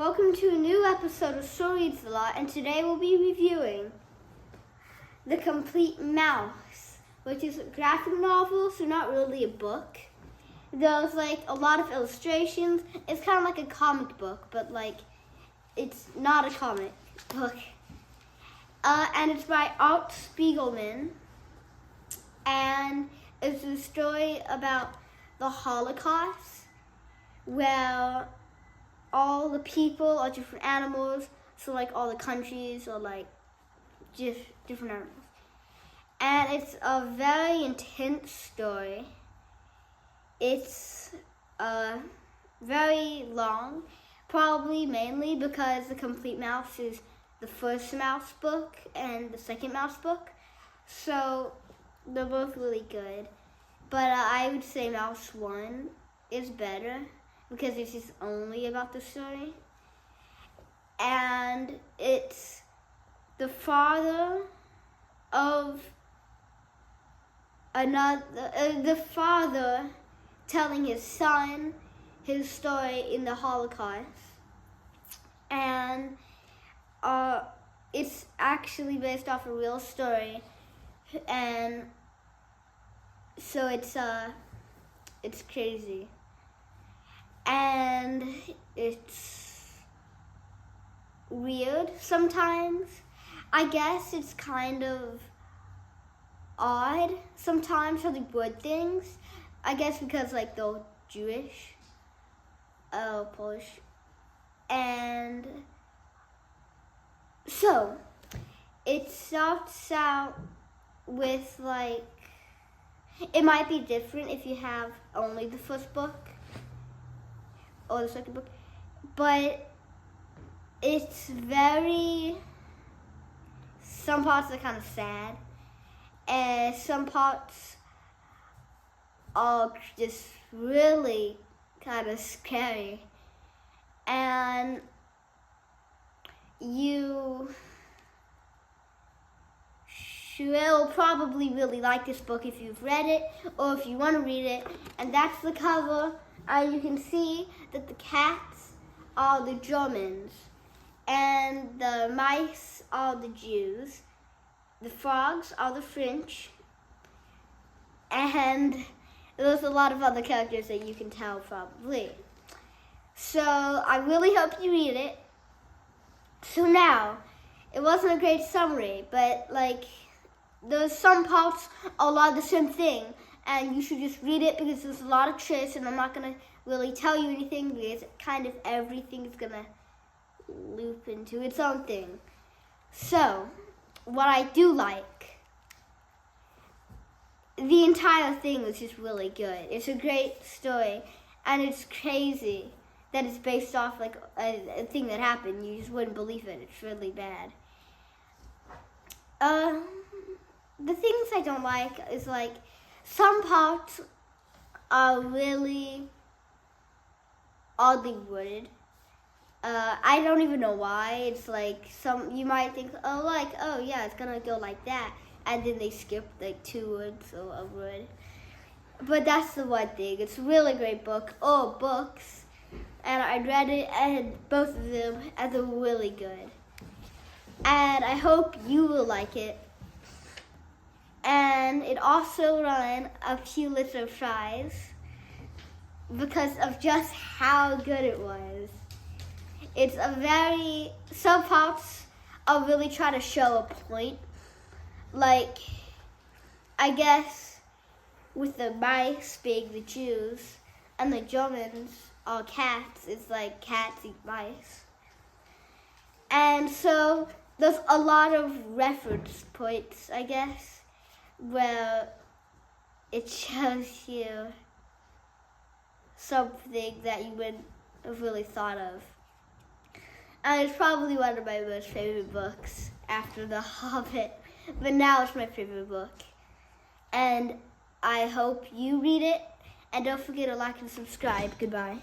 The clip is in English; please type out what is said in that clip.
Welcome to a new episode of Story Reads a Lot, and today we'll be reviewing The Complete Mouse, which is a graphic novel, so not really a book. There's a lot of illustrations. It's kind of like a comic book, but it's not a comic book. And it's by Art Spiegelman, and it's a story about the Holocaust, where all the people are different animals, so all the countries are just different animals. And it's a very intense story. It's very long, probably mainly because The Complete Mouse is the first Mouse book and the second Mouse book. So they're both really good. But I would say Mouse 1 is better, because it's just only about the story. And it's the father of the father telling his son his story in the Holocaust. And it's actually based off a real story. And so it's crazy. And it's weird sometimes. I guess it's kind of odd sometimes for the good things. I guess because they're Jewish, Polish. And so it starts out with it might be different if you have only the first book or the second book, but it's some parts are kind of sad, and some parts are just really kind of scary, and you will probably really like this book if you've read it or if you want to read it. And that's the cover. You can see that the cats are the Germans, and the mice are the Jews, the frogs are the French, and there's a lot of other characters that you can tell probably. So I really hope you read it. So now, it wasn't a great summary, but there's some parts a lot of the same thing, and you should just read it because there's a lot of tricks, and I'm not going to really tell you anything because kind of everything is going to loop into its own thing. So, what I do like, the entire thing is just really good. It's a great story, and it's crazy that it's based off a thing that happened. You just wouldn't believe it. It's really bad. The things I don't like is some parts are really oddly worded. I don't even know why. It's you might think, oh yeah, it's gonna go like that, and then they skip 2 words or a word. But that's the one thing. It's a really great book, or books, and I read it, and both of them, and they're really good. And I hope you will like it. And it also won a Pulitzer Prize because of just how good it was. It's some parts are really trying to show a point. I guess with the mice being the Jews and the Germans are cats, it's cats eat mice. And so there's a lot of reference points, I guess, where it shows you something that you wouldn't have really thought of. And it's probably one of my most favorite books after The Hobbit, but now it's my favorite book. And I hope you read it, and don't forget to like and subscribe. Goodbye.